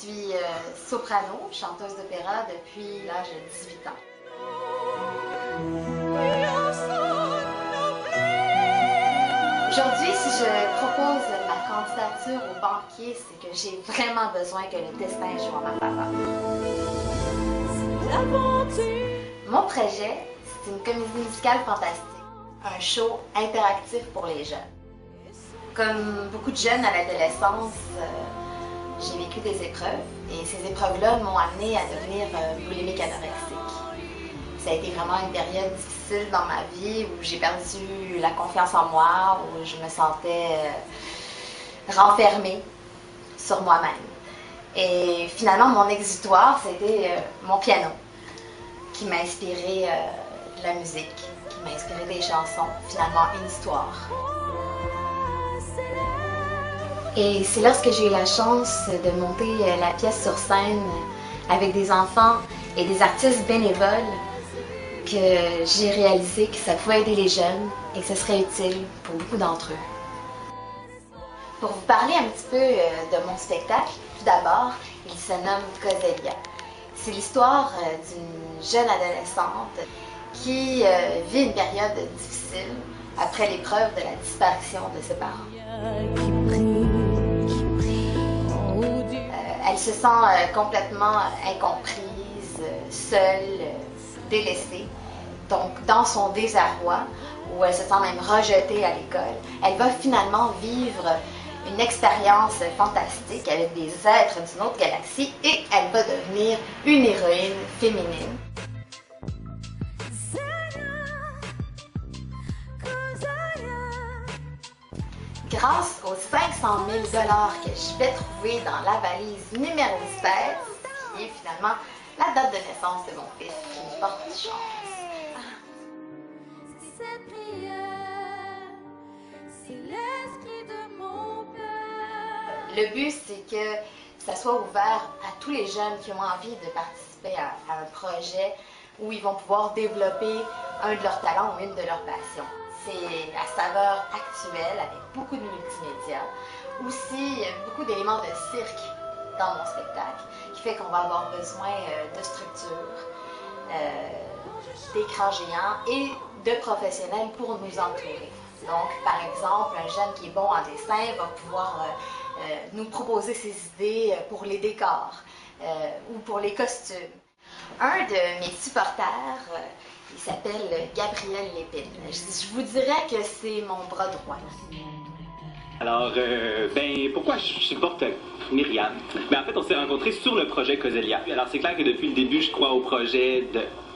suis soprano, chanteuse d'opéra depuis l'âge de 18 ans. Aujourd'hui, si je propose ma candidature au banquier, c'est que j'ai vraiment besoin que le destin joue en ma faveur. Mon projet, c'est une comédie musicale fantastique, un show interactif pour les jeunes. Comme beaucoup de jeunes à l'adolescence, j'ai vécu des épreuves et ces épreuves-là m'ont amenée à devenir boulimique anorexique. Ça a été vraiment une période difficile dans ma vie où j'ai perdu la confiance en moi, où je me sentais renfermée sur moi-même. Et finalement, mon exutoire, c'était mon piano, qui m'a inspiré de la musique, qui m'a inspiré des chansons, finalement une histoire. Et c'est lorsque j'ai eu la chance de monter la pièce sur scène avec des enfants et des artistes bénévoles que j'ai réalisé que ça pouvait aider les jeunes et que ce serait utile pour beaucoup d'entre eux. Pour vous parler un petit peu de mon spectacle, tout d'abord, il se nomme Causelia. C'est l'histoire d'une jeune adolescente qui vit une période difficile après l'épreuve de la disparition de ses parents. Elle se sent complètement incomprise, seule, délaissée. Donc, dans son désarroi, où elle se sent même rejetée à l'école, elle va finalement vivre une expérience fantastique avec des êtres d'une autre galaxie et elle va devenir une héroïne féminine. Grâce aux 500 000 $ que je vais trouver dans la valise numéro 16, qui est finalement la date de naissance de mon fils, qui me porte chance. Cette prière, c'est l'esprit de mon père. Le but, c'est que ça soit ouvert à tous les jeunes qui ont envie de participer à un projet où ils vont pouvoir développer un de leurs talents ou une de leurs passions. C'est à saveur actuelle avec beaucoup de multimédia. Aussi, beaucoup d'éléments de cirque dans mon spectacle, qui fait qu'on va avoir besoin de structures, d'écrans géants et de professionnels pour nous entourer. Donc, par exemple, un jeune qui est bon en dessin va pouvoir nous proposer ses idées pour les décors ou pour les costumes. Un de mes supporters, il s'appelle Gabriel Lépine. Je vous dirais que c'est mon bras droit. Alors, pourquoi je supporte Myriam? En fait, on s'est rencontrés sur le projet Causelia. Alors, c'est clair que depuis le début, je crois au projet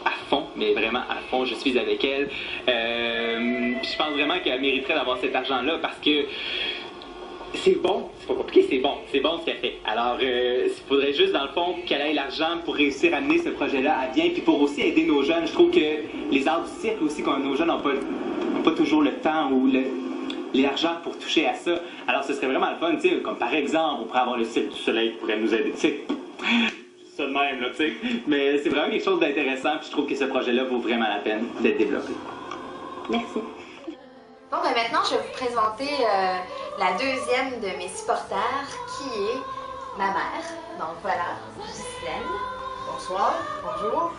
à fond, mais vraiment à fond, je suis avec elle. Je pense vraiment qu'elle mériterait d'avoir cet argent-là parce que c'est bon, c'est pas compliqué, c'est bon ce qu'elle fait. Alors, il faudrait juste, dans le fond, qu'elle ait l'argent pour réussir à mener ce projet-là à bien, puis pour aussi aider nos jeunes. Je trouve que les arts du cirque aussi, quand nos jeunes n'ont pas toujours le temps ou l'argent pour toucher à ça. Alors, ce serait vraiment le fun, tu sais, comme par exemple, on pourrait avoir le Cirque du Soleil qui pourrait nous aider, tu sais. Ça de même, là, tu sais. Mais c'est vraiment quelque chose d'intéressant, puis je trouve que ce projet-là vaut vraiment la peine d'être développé. Merci. Bon, maintenant, je vais vous présenter la deuxième de mes supporters, qui est ma mère. Donc voilà, Ghislaine. Bonsoir, bonjour.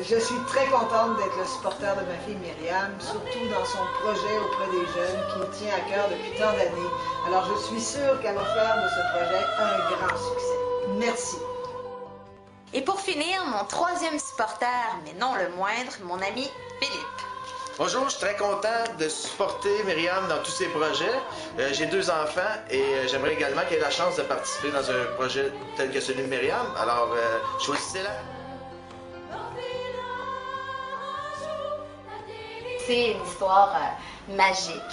Je suis très contente d'être le supporter de ma fille Myriam, surtout dans son projet auprès des jeunes qui me tient à cœur depuis tant d'années. Alors je suis sûre qu'elle va faire de ce projet un grand succès. Merci. Et pour finir, mon troisième supporter, mais non le moindre, mon ami Philippe. Bonjour, je suis très content de supporter Myriam dans tous ses projets. J'ai 2 enfants et j'aimerais également qu'elle ait la chance de participer dans un projet tel que celui de Myriam. Alors, choisissez-la. C'est une histoire magique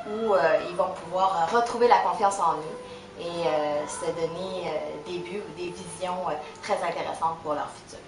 où ils vont pouvoir retrouver la confiance en eux et se donner des buts ou des visions très intéressantes pour leur futur.